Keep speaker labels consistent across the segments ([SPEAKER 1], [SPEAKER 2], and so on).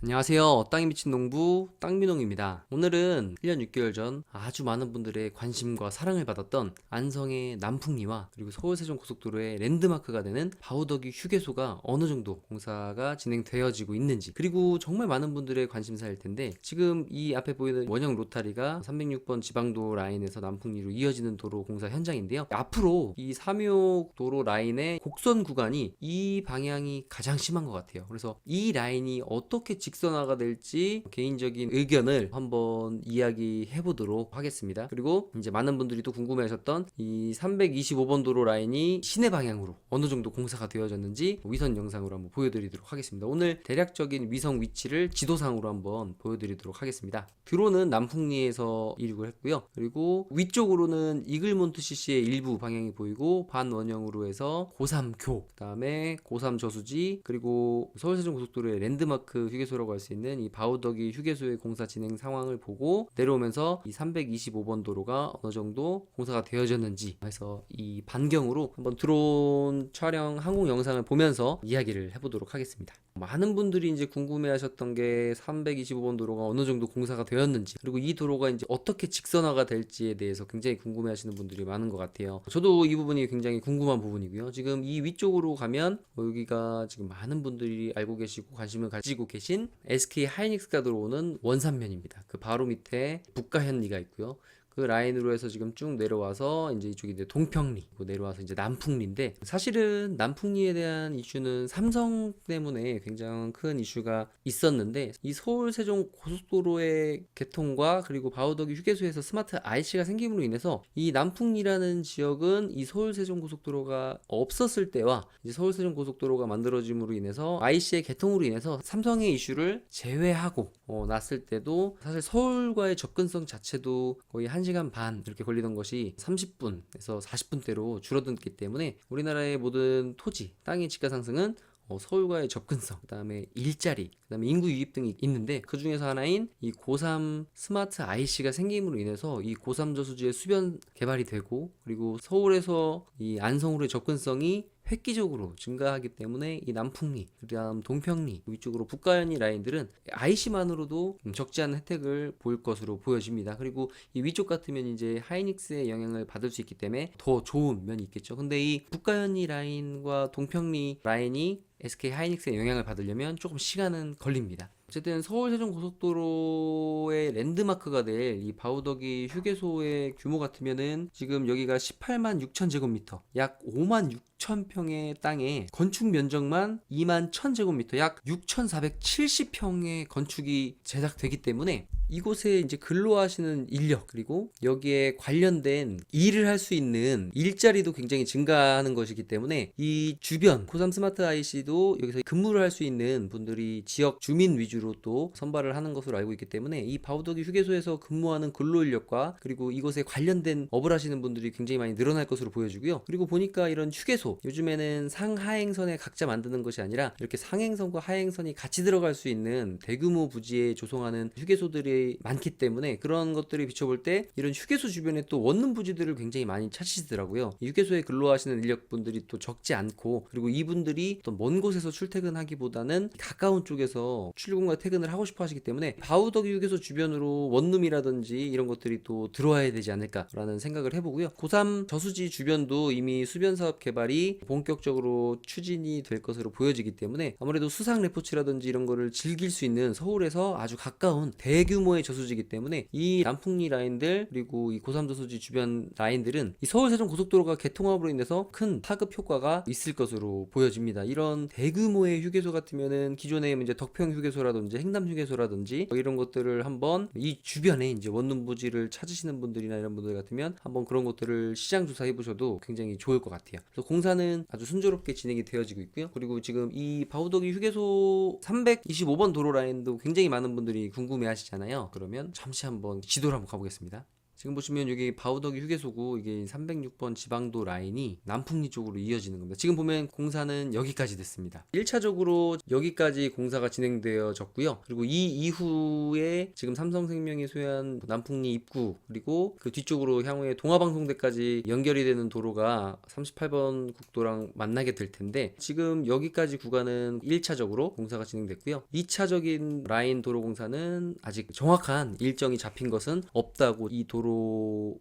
[SPEAKER 1] 안녕하세요. 땅이 미친 농부 땅민홍입니다. 오늘은 1년 6개월 전 아주 많은 분들의 관심과 사랑을 받았던 안성의 남풍리와 그리고 서울 세종 고속도로의 랜드마크가 되는 바우더기 휴게소가 어느 정도 공사가 진행되어지고 있는지, 그리고 정말 많은 분들의 관심사일 텐데, 지금 이 앞에 보이는 원형 로타리가 306번 지방도 라인에서 남풍리로 이어지는 도로 공사 현장인데요. 앞으로 이 삼육 도로 라인의 곡선 구간이 이 방향이 가장 심한 것 같아요. 그래서 이 라인이 어떻게 직선화가 될지 개인적인 의견을 한번 이야기해 보도록 하겠습니다. 그리고 이제 많은 분들이 또 궁금해 하셨던 이 325번 도로 라인이 시내 방향으로 어느 정도 공사가 되어졌는지 위선 영상으로 한번 보여드리도록 하겠습니다. 오늘 대략적인 위성 위치를 지도상으로 한번 보여드리도록 하겠습니다. 드론은 남풍리에서 이륙을 했고요. 그리고 위쪽으로는 이글몬트 CC의 일부 방향이 보이고, 반원형으로 해서 고3교, 그 다음에 고3 저수지, 그리고 서울세종고속도로의 랜드마크 휴게소라고 할 수 있는 이 바우더기 휴게소의 공사 진행 상황을 보고 내려오면서 이 325번 도로가 어느 정도 공사가 되어졌는지 해서 이 반경으로 한번 드론 촬영 항공 영상을 보면서 이야기를 해보도록 하겠습니다. 많은 분들이 이제 궁금해 하셨던 게 325번 도로가 어느 정도 공사가 되었는지, 그리고 이 도로가 이제 어떻게 직선화가 될지에 대해서 굉장히 궁금해 하시는 분들이 많은 것 같아요. 저도 이 부분이 굉장히 궁금한 부분이고요. 지금 이 위쪽으로 가면 여기가 지금 많은 분들이 알고 계시고 관심을 가지고 계신 SK 하이닉스가 들어오는 원산면입니다. 그 바로 밑에 북가현리가 있고요. 그 라인으로 해서 지금 쭉 내려와서 이제 이쪽이 이제 동평리, 내려와서 이제 남풍리인데, 사실은 남풍리에 대한 이슈는 삼성 때문에 굉장히 큰 이슈가 있었는데, 이 서울 세종 고속도로의 개통과 그리고 바우더기 휴게소에서 스마트 IC가 생김으로 인해서 이 남풍리라는 지역은 이 서울 세종 고속도로가 없었을 때와 이제 서울 세종 고속도로가 만들어짐으로 인해서 IC의 개통으로 인해서 삼성의 이슈를 제외하고 났을 때도 사실 서울과의 접근성 자체도 거의 1시간 반 이렇게 걸리던 것이 30분에서 40분대로 줄어들기 때문에 우리나라의 모든 토지, 땅의 지가 상승은 서울과의 접근성, 그 다음에 일자리, 그 다음에 인구 유입 등이 있는데, 그 중에서 하나인 이 고3 스마트 IC가 생김으로 인해서 이 고3 저수지의 수변 개발이 되고, 그리고 서울에서 이 안성으로의 접근성이 획기적으로 증가하기 때문에 이 남풍리, 그다음 동평리, 위쪽으로 북가현리 라인들은 IC만으로도 적지 않은 혜택을 볼 것으로 보여집니다. 그리고 이 위쪽 같으면 이제 하이닉스의 영향을 받을 수 있기 때문에 더 좋은 면이 있겠죠. 근데 이 북가현리 라인과 동평리 라인이 SK 하이닉스의 영향을 받으려면 조금 시간은 걸립니다. 어쨌든 서울 세종 고속도로의 랜드마크가 될 이 바우더기 휴게소의 규모 같으면은 지금 여기가 18만 6천 제곱미터, 약 5만 6천 평의 땅에 건축 면적만 2만 1천 제곱미터, 약 6,470평의 건축이 제작되기 때문에 이곳에 이제 근로하시는 인력, 그리고 여기에 관련된 일을 할 수 있는 일자리도 굉장히 증가하는 것이기 때문에 이 주변 고3 스마트 IC도 여기서 근무를 할 수 있는 분들이 지역 주민 위주로 또 선발을 하는 것으로 알고 있기 때문에 이 바우더기 휴게소에서 근무하는 근로 인력과 그리고 이곳에 관련된 업을 하시는 분들이 굉장히 많이 늘어날 것으로 보여지고요. 그리고 보니까 이런 휴게소, 요즘에는 상하행선에 각자 만드는 것이 아니라 이렇게 상행선과 하행선이 같이 들어갈 수 있는 대규모 부지에 조성하는 휴게소들이 많기 때문에, 그런 것들을 비춰볼 때 이런 휴게소 주변에 또 원룸 부지들을 굉장히 많이 찾으시더라고요. 이 휴게소에 근로하시는 인력분들이 또 적지 않고, 그리고 이분들이 또 먼 곳에서 출퇴근하기보다는 가까운 쪽에서 출근과 퇴근을 하고 싶어 하시기 때문에 바우더기 휴게소 주변으로 원룸이라든지 이런 것들이 또 들어와야 되지 않을까라는 생각을 해보고요. 고3 저수지 주변도 이미 수변 사업 개발이 본격적으로 추진이 될 것으로 보여지기 때문에 아무래도 수상 레포츠라든지 이런 거를 즐길 수 있는 서울에서 아주 가까운 대규모의 저수지이기 때문에 이 남풍리 라인들, 그리고 이 고3 저수지 주변 라인들은 이 서울 세종 고속도로가 개통함으로 인해서 큰 파급 효과가 있을 것으로 보여집니다. 이런 대규모의 휴게소 같으면은 기존에 이제 덕평 휴게소라든지 행담 휴게소라든지 이런 것들을 한번 이 주변에 이제 원룸 부지를 찾으시는 분들이나 이런 분들 같으면 한번 그런 것들을 시장 조사해 보셔도 굉장히 좋을 것 같아요. 그래서 공사는 아주 순조롭게 진행이 되어지고 있고요. 그리고 지금 이 바우더기 휴게소 325번 도로 라인도 굉장히 많은 분들이 궁금해 하시잖아요. 그러면 잠시 한번 지도를 한번 가보겠습니다. 지금 보시면 여기 바우더기 휴게소고 이게 306번 지방도 라인이 남풍리 쪽으로 이어지는 겁니다. 지금 보면 공사는 여기까지 됐습니다. 1차적으로 여기까지 공사가 진행되어졌고요. 그리고 이 이후에 지금 삼성생명이 소유한 남풍리 입구 그리고 그 뒤쪽으로 향후에 동화방송대까지 연결이 되는 도로가 38번 국도랑 만나게 될 텐데 지금 여기까지 구간은 1차적으로 공사가 진행됐고요. 2차적인 라인 도로 공사는 아직 정확한 일정이 잡힌 것은 없다고 이 도로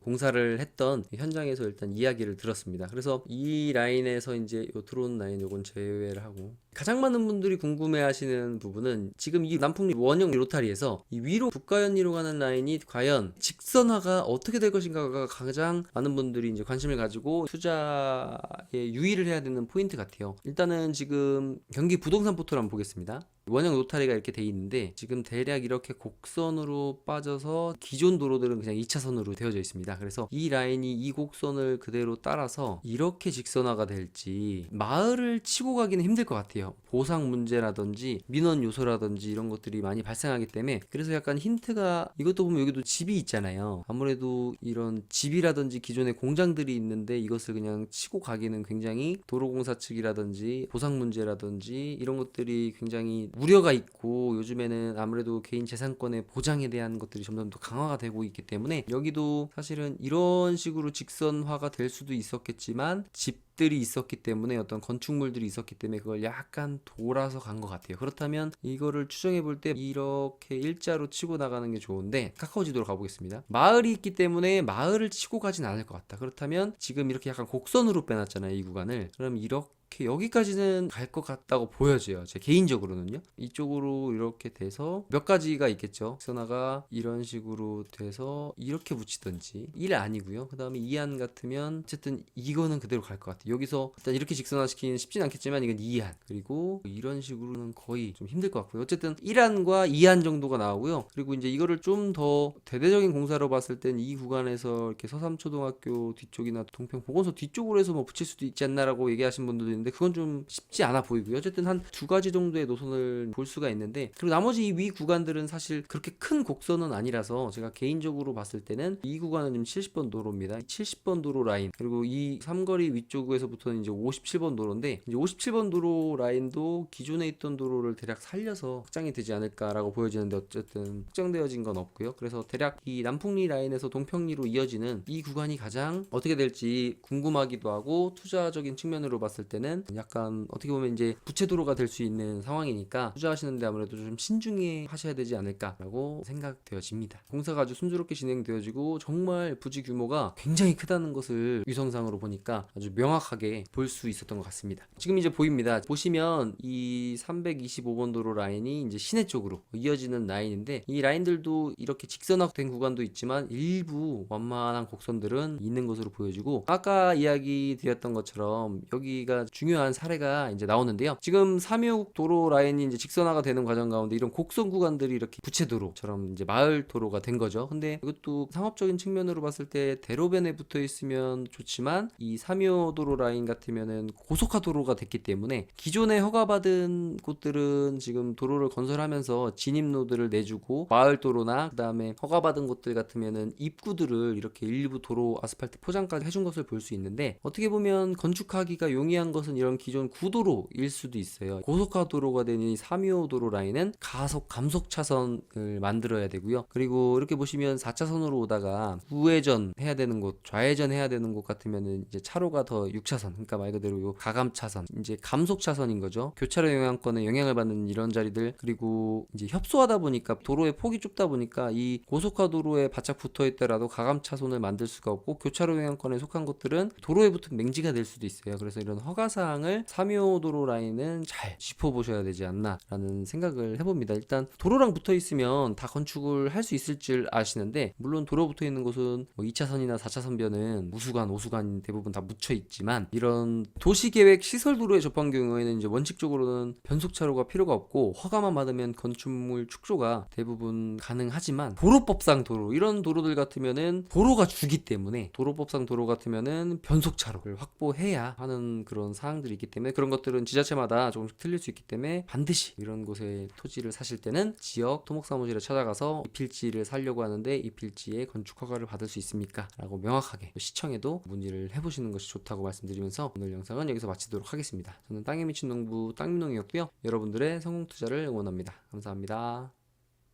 [SPEAKER 1] 공사를 했던 현장에서 일단 이야기를 들었습니다. 그래서 이 라인에서 이제 요 들어온 라인 요건 제외를 하고 가장 많은 분들이 궁금해하시는 부분은 지금 이 남풍리 원형 로타리에서 이 위로 북가현리로 가는 라인이 과연 직선화가 어떻게 될 것인가가 가장 많은 분들이 이제 관심을 가지고 투자에 유의를 해야 되는 포인트 같아요. 일단은 지금 경기 부동산 포털 한번 보겠습니다. 원형 로타리가 이렇게 돼 있는데 지금 대략 이렇게 곡선으로 빠져서 기존 도로들은 그냥 2차선으로 되어져 있습니다. 그래서 이 라인이 이 곡선을 그대로 따라서 이렇게 직선화가 될지 마을을 치고 가기는 힘들 것 같아요. 보상 문제라든지 민원 요소라든지 이런 것들이 많이 발생하기 때문에 그래서 약간 힌트가 이것도 보면 여기도 집이 있잖아요. 아무래도 이런 집이라든지 기존에 공장들이 있는데 이것을 그냥 치고 가기는 굉장히 도로공사 측이라든지 보상 문제라든지 이런 것들이 굉장히 우려가 있고 요즘에는 아무래도 개인 재산권의 보장에 대한 것들이 점점 더 강화가 되고 있기 때문에 여기도 사실은 이런 식으로 직선화가 될 수도 있었겠지만 집들이 있었기 때문에 어떤 건축물들이 있었기 때문에 그걸 약간 돌아서 간 것 같아요. 그렇다면 이거를 추정해 볼 때 이렇게 일자로 치고 나가는 게 좋은데 카카오 지도로 가보겠습니다. 마을이 있기 때문에 마을을 치고 가진 않을 것 같다. 그렇다면 지금 이렇게 약간 곡선으로 빼놨잖아요, 이 구간을. 그럼 이렇게 여기까지는 갈 것 같다고 보여져요. 제 개인적으로는요. 이쪽으로 이렇게 돼서 몇 가지가 있겠죠. 직선화가 이런 식으로 돼서 이렇게 붙이든지 1 아니고요. 그 다음에 2안 같으면 어쨌든 이거는 그대로 갈 것 같아요. 여기서 일단 이렇게 직선화 시키는 쉽진 않겠지만 이건 2안 그리고 이런 식으로는 거의 좀 힘들 것 같고요. 어쨌든 1안과 2안 정도가 나오고요. 그리고 이제 이거를 좀 더 대대적인 공사로 봤을 땐 이 구간에서 이렇게 서삼초등학교 뒤쪽이나 동평보건소 뒤쪽으로 해서 뭐 붙일 수도 있지 않나라고 얘기하신 분들도 있는데 그건 좀 쉽지 않아 보이고요. 어쨌든 한 두 가지 정도의 노선을 볼 수가 있는데 그리고 나머지 이 위 구간들은 사실 그렇게 큰 곡선은 아니라서 제가 개인적으로 봤을 때는 이 구간은 지금 70번 도로입니다. 70번 도로 라인 그리고 이 삼거리 위쪽에서부터는 이제 57번 도로인데 이제 57번 도로 라인도 기존에 있던 도로를 대략 살려서 확장이 되지 않을까라고 보여지는데 어쨌든 확정되어진 건 없고요. 그래서 대략 이 남풍리 라인에서 동평리로 이어지는 이 구간이 가장 어떻게 될지 궁금하기도 하고 투자적인 측면으로 봤을 때는 약간 어떻게 보면 이제 부채도로가 될 수 있는 상황이니까 투자하시는데 아무래도 좀 신중히 하셔야 되지 않을까라고 생각되어집니다. 공사가 아주 순조롭게 진행되어지고 정말 부지 규모가 굉장히 크다는 것을 위성상으로 보니까 아주 명확하게 볼 수 있었던 것 같습니다. 지금 이제 보입니다. 보시면 이 325번 도로 라인이 이제 시내 쪽으로 이어지는 라인인데 이 라인들도 이렇게 직선화된 구간도 있지만 일부 완만한 곡선들은 있는 것으로 보여지고 아까 이야기 드렸던 것처럼 여기가 중요한 사례가 이제 나오는데요. 지금 326 도로 라인이 이제 직선화가 되는 과정 가운데 이런 곡선 구간들이 이렇게 부채도로처럼 이제 마을 도로가 된 거죠. 근데 이것도 상업적인 측면으로 봤을 때 대로변에 붙어 있으면 좋지만 이 325 도로 라인 같으면은 고속화 도로가 됐기 때문에 기존에 허가받은 곳들은 지금 도로를 건설하면서 진입로들을 내주고 마을 도로나 그다음에 허가받은 곳들 같으면은 입구들을 이렇게 일부 도로 아스팔트 포장까지 해준 것을 볼 수 있는데 어떻게 보면 건축하기가 용이한 것은 이런 기존 구도로일 수도 있어요. 고속화 도로가 된 이 325 도로 라인은 가속 감속 차선을 만들어야 되고요. 그리고 이렇게 보시면 4차선으로 오다가 우회전 해야 되는 곳, 좌회전 해야 되는 곳 같으면은 이제 차로가 더 6차선, 그러니까 말 그대로 요 가감 차선, 이제 감속 차선인 거죠. 교차로 영향권에 영향을 받는 이런 자리들 그리고 이제 협소하다 보니까 도로의 폭이 좁다 보니까 이 고속화 도로에 바짝 붙어 있더라도 가감 차선을 만들 수가 없고 교차로 영향권에 속한 것들은 도로에 붙은 맹지가 될 수도 있어요. 그래서 이런 허가사항을 325 도로 라인은 잘 짚어보셔야 되지 않나라는 생각을 해봅니다. 일단 도로랑 붙어 있으면 다 건축을 할 수 있을 줄 아시는데 물론 도로 붙어 있는 곳은 뭐 2차선이나 4차선변은 우수관, 오수관 대부분 다 묻혀 있지만 이런 도시계획 시설도로에 접한 경우에는 이제 원칙적으로는 변속차로가 필요가 없고 허가만 받으면 건축물 축조가 대부분 가능하지만 도로법상 도로 이런 도로들 같으면은 도로가 주기 때문에 도로법상 도로 같으면은 변속차로를 확보해야 하는 그런 사항들이 있기 때문에 그런 것들은 지자체마다 조금씩 틀릴 수 있기 때문에 반드시 이런 곳에 토지를 사실 때는 지역 토목사무실에 찾아가서 이 필지를 사려고 하는데 이 필지에 건축 허가를 받을 수 있습니까? 라고 명확하게 시청에도 문의를 해보시는 것이 좋다고 말씀드리면서 오늘 영상은 여기서 마치도록 하겠습니다. 저는 땅에 미친 농부 땅민농이었고요. 여러분들의 성공 투자를 응원합니다. 감사합니다.